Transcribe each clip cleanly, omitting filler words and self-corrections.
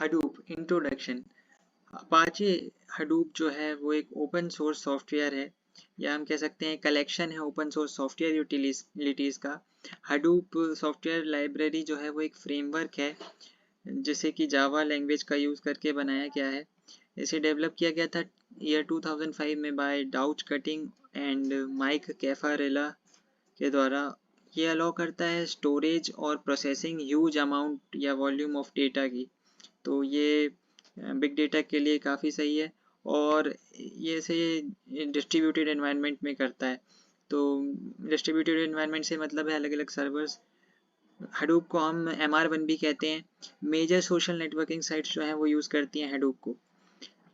Hadoop introduction. Apache Hadoop जो है वो एक ओपन सोर्स सॉफ्टवेयर है, या हम कह सकते हैं कलेक्शन है ओपन सोर्स सॉफ्टवेयर यूटिलिटीज़ का। हडूप सॉफ्टवेयर लाइब्रेरी जो है वो एक फ्रेमवर्क है जिसे कि जावा लैंग्वेज का यूज़ करके बनाया गया है। इसे डेवलप किया गया था ईयर 2005 में by Doug Cutting and Mike Cafarella के द्वारा। ये अलाउ करता है स्टोरेज और प्रोसेसिंग ह्यूज अमाउंट या वॉल्यूम ऑफ डेटा की। तो ये बिग डेटा के लिए काफ़ी सही है, और ये से डिस्ट्रीब्यूटेड एनवायरनमेंट में करता है। तो डिस्ट्रीब्यूटेड एनवायरनमेंट से मतलब है अलग अलग सर्वर्स। हडूप को हम MR1 भी कहते हैं। मेजर सोशल नेटवर्किंग साइट्स जो हैं वो यूज़ करती हैं हडूप को।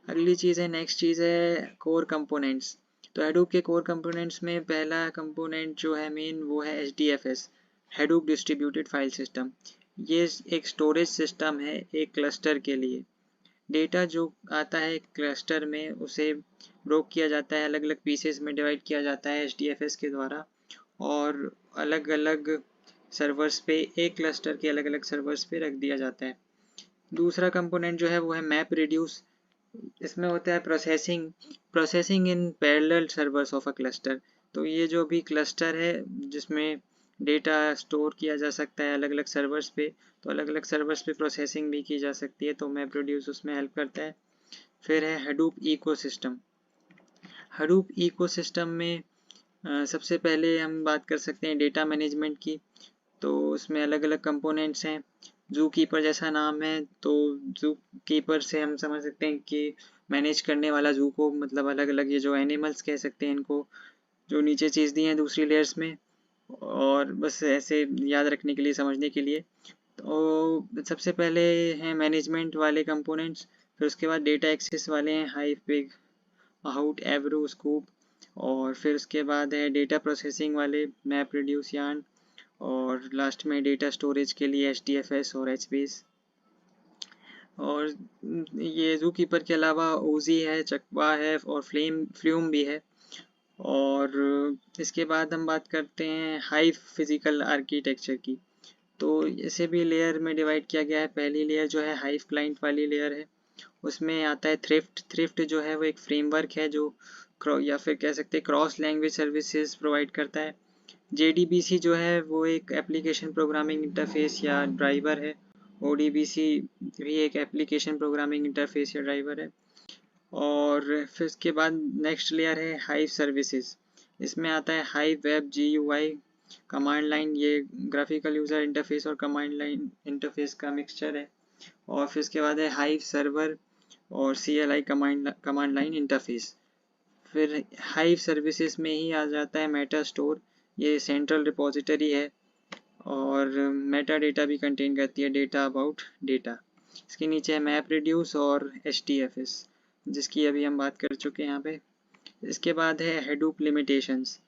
अगली चीज़ है, नेक्स्ट चीज़ है कोर कंपोनेंट्स। तो हडूप के कोर कंपोनेंट्स में पहला कंपोनेंट जो है मेन वो है HDFS, Hadoop distributed file system. ये एक स्टोरेज सिस्टम है एक क्लस्टर के लिए। डेटा जो आता है क्लस्टर में उसे ब्रोक किया जाता है, अलग अलग पीसेस में डिवाइड किया जाता है HDFS के द्वारा, और अलग अलग सर्वर्स पे, एक क्लस्टर के अलग अलग सर्वर्स पे रख दिया जाता है। दूसरा कंपोनेंट जो है वो है मैप रिड्यूस। इसमें होता है processing in parallel servers of a cluster. तो ये जो भी क्लस्टर है जिसमें डेटा स्टोर किया जा सकता है अलग अलग सर्वर्स पे, तो अलग अलग सर्वर्स पे प्रोसेसिंग भी की जा सकती है, तो मैप रिड्यूस उसमें हेल्प करता है। फिर है हडूप इकोसिस्टम। हडूप इकोसिस्टम में सबसे पहले हम बात कर सकते हैं डेटा मैनेजमेंट की। तो उसमें अलग अलग कंपोनेंट्स हैं। जू कीपर जैसा नाम है, तो जू कीपर से हम समझ सकते हैं कि मैनेज करने वाला जू को, मतलब अलग अलग ये जो एनिमल्स कह सकते हैं इनको, जो नीचे चीज़ दी है दूसरी लेयर्स में, और बस ऐसे याद रखने के लिए, समझने के लिए। तो सबसे पहले हैं मैनेजमेंट वाले कंपोनेंट्स, फिर उसके बाद डेटा एक्सेस वाले हैं हाइव, पिग, आउट, एवरो, स्कूप, और फिर उसके बाद है डेटा प्रोसेसिंग वाले मैप, रिड्यूस, यार्न, और लास्ट में डेटा स्टोरेज के लिए HDFS और HBase। और ये जू कीपर के अलावा ओजी है, चकवा है, और फ्लूम भी है। और इसके बाद हम बात करते हैं हाइव फिजिकल आर्किटेक्चर की। तो इसे भी लेयर में डिवाइड किया गया है। पहली लेयर जो है हाइव क्लाइंट वाली लेयर है, उसमें आता है थ्रिफ्ट जो है वो एक फ्रेमवर्क है जो या फिर कह सकते हैं क्रॉस लैंग्वेज सर्विसेज प्रोवाइड करता है। JDBC जो है वो एक एप्लीकेशन प्रोग्रामिंग इंटरफेस या ड्राइवर है। ODBC भी एक एप्लीकेशन प्रोग्रामिंग इंटरफेस या ड्राइवर है। और फिर उसके बाद नेक्स्ट लेयर है हाइव सर्विसेज। इसमें आता है hive web GUI, command line, ये ग्राफिकल यूज़र इंटरफेस और कमांड लाइन इंटरफेस का मिक्सचर है। और फिर उसके बाद है हाइव सर्वर और CLI कमांड लाइन इंटरफेस। फिर हाइव सर्विसेज में ही आ जाता है मेटा स्टोर, ये सेंट्रल रिपोजिटरी है, और मेटा डेटा भी कंटेन करती है, डेटा अबाउट डेटा। इसके नीचे है मैप रिड्यूस और HDFS, जिसकी अभी हम बात कर चुके हैं यहाँ पे। इसके बाद है हेडूप लिमिटेशंस।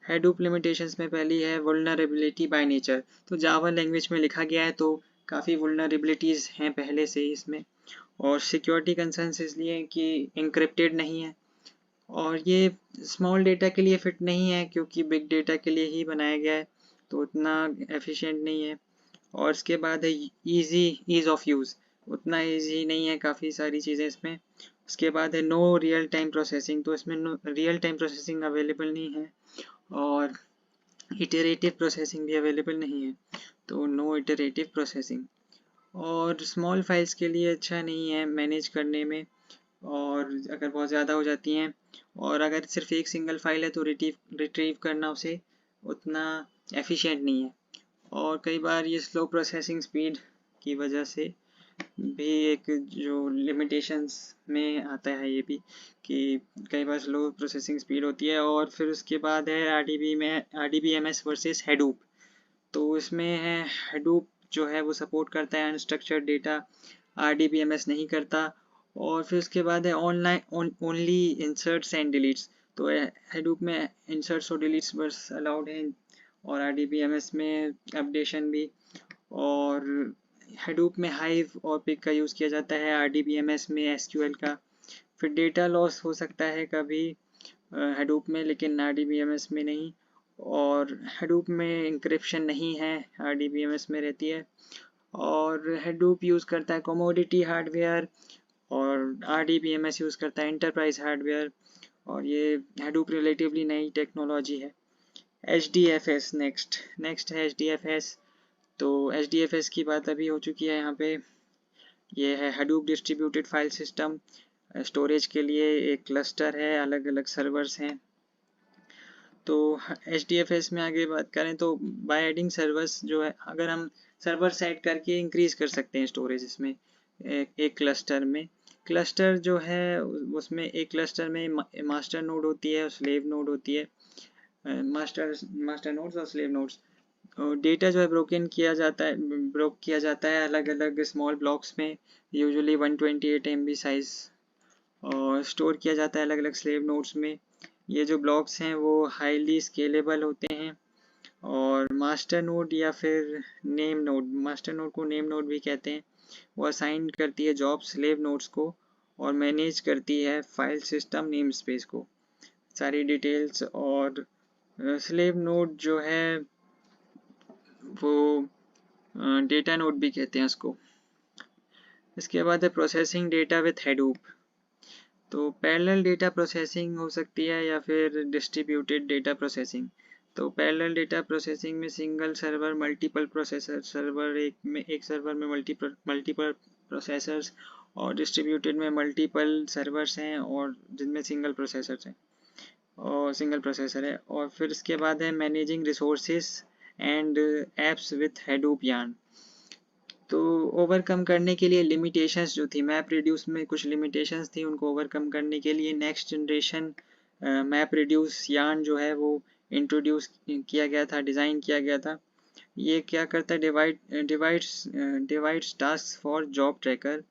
हेडूप लिमिटेशंस में पहली है वुल्नरेबिलिटी बाय नेचर। तो जावा लैंग्वेज में लिखा गया है तो काफ़ी वुल्नरेबिलिटीज़ हैं पहले से ही इसमें, और सिक्योरिटी कंसर्न्स इसलिए कि इंक्रिप्टेड नहीं है, और ये स्मॉल डेटा के लिए फिट नहीं है क्योंकि बिग डेटा के लिए ही बनाया गया है, तो उतना एफिशिएंट नहीं है। और इसके बाद है ईज़ ऑफ यूज़, उतना ईजी नहीं है, काफ़ी सारी चीज़ें इसमें। उसके बाद है नो रियल टाइम प्रोसेसिंग, तो इसमें no real time processing available नहीं है, और इटरेटिव प्रोसेसिंग भी अवेलेबल नहीं है, तो नो इटरेटिव प्रोसेसिंग। और स्मॉल फाइल्स के लिए अच्छा नहीं है मैनेज करने में, और अगर बहुत ज़्यादा हो जाती हैं, और अगर सिर्फ एक सिंगल फाइल है तो रिट्रीव करना उसे उतना एफिशिएंट नहीं है। और कई बार ये स्लो प्रोसेसिंग स्पीड की वजह से भी एक जो लिमिटेशंस में आता है ये भी, कि कई बार स्लो प्रोसेसिंग स्पीड होती है। और फिर उसके बाद है RDBMS वर्सेस हेडूप। तो इसमें है हेडूप जो है वो सपोर्ट करता है अनस्ट्रक्चर्ड डेटा, RDBMS नहीं करता। और फिर उसके बाद है online only inserts and deletes. तो हेडूप में इंसर्ट्स और डिलीट्स बस अलाउड हैं, और RDBMS में अपडेशन भी। और हेडूप में हाइव और पिग का यूज़ किया जाता है, RDBMS में SQL का। फिर डेटा लॉस हो सकता है कभी हेडूप में, लेकिन RDBMS में नहीं। और हेडूप में इंक्रिप्शन नहीं है, RDBMS में रहती है। और Hadoop यूज़ करता है कमोडिटी हार्डवेयर, और RDBMS यूज़ करता है एंटरप्राइज हार्डवेयर, और ये Hadoop रिलेटिवली नई टेक्नोलॉजी है। HDFS नेक्स्ट है HDFS। तो HDFS की बात अभी हो चुकी है यहाँ पे। ये है Hadoop distributed file system. Storage के लिए एक क्लस्टर है, अलग अलग सर्वर्स हैं। तो HDFS में आगे बात करें तो बाय एडिंग सर्वर्स जो है, अगर हम सर्वर सेट करके इंक्रीज कर सकते हैं स्टोरेज इसमें एक क्लस्टर में। क्लस्टर जो है उसमें एक क्लस्टर में मास्टर नोड होती है और स्लेव नोड होती है। मास्टर नोड्स और स्लेव नोड्स। डेटा जो है ब्रोक किया जाता है अलग अलग स्मॉल ब्लॉक्स में, यूजुअली 128 MB साइज, और स्टोर किया जाता है अलग अलग स्लेव नोड्स में। ये जो ब्लॉक्स हैं वो हाईली स्केलेबल होते हैं। और मास्टर नोड या फिर नेम नोड, मास्टर नोड को नेम नोड भी कहते हैं, वो असाइन करती है जॉब स्लेव नोड्स को और मैनेज करती है फाइल सिस्टम नेम स्पेस को, सारी डिटेल्स। और स्लेव नोड जो है वो डेटा नोड भी कहते हैं उसको। इसके बाद है प्रोसेसिंग डेटा विथ Hadoop। तो पैरेलल डेटा प्रोसेसिंग हो सकती है या फिर डिस्ट्रीब्यूटेड डेटा प्रोसेसिंग। तो पैरेलल डेटा प्रोसेसिंग में सिंगल सर्वर मल्टीपल प्रोसेसर, एक सर्वर में मल्टीपल प्रोसेसर्स, और डिस्ट्रीब्यूटेड में मल्टीपल सर्वर्स हैं और जिनमें सिंगल प्रोसेसर है। और फिर इसके बाद है managing resources and apps with Hadoop yarn. तो ओवरकम करने के लिए लिमिटेशंस जो थी, मैप रिड्यूस में कुछ लिमिटेशंस थी, उनको ओवरकम करने के लिए next generation map reduce yarn जो है वो इंट्रोड्यूस किया गया था, डिज़ाइन किया गया था। ये क्या करता है, divides task for job tracker.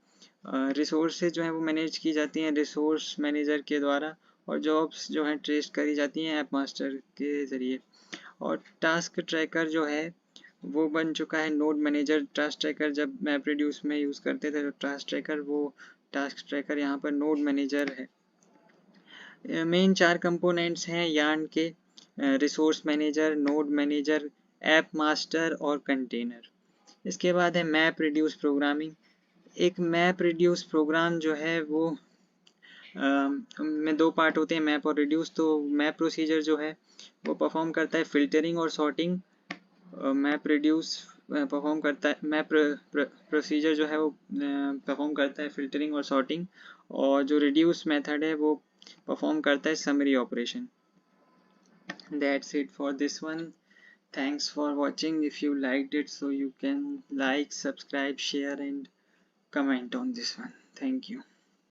Resources जो है वो मैनेज की जाती हैं रिसोर्स मैनेजर के द्वारा, और जॉब्स जो हैं ट्रेस करी जाती हैं ऐप मास्टर के ज़रिए। और टास्क ट्रैकर जो है वो बन चुका है नोड मैनेजर। टास्क ट्रैकर जब मैप रिड्यूस में यूज़ करते थे तो टास्क ट्रैकर यहाँ पर नोड मैनेजर है। मेन 4 कंपोनेंट्स हैं यार्न के, resource manager, node manager, app master और कंटेनर। इसके बाद है मैप रिड्यूस प्रोग्रामिंग। एक मैप रिड्यूस प्रोग्राम जो है वो में 2 पार्ट होते हैं, मैप और रिड्यूस। तो मैप प्रोसीजर जो है वो परफॉर्म करता है फिल्टरिंग और सॉर्टिंग। मैप रिड्यूस परफॉर्म करता है, मैप प्रोसीजर जो है वो परफॉर्म करता है फिल्टरिंग और सॉर्टिंग, और जो रिड्यूस मेथड है वो परफॉर्म करता है summary operation. That's it for this one. Thanks for watching. If you liked it, so you can like, subscribe, share and comment on this one. Thank you.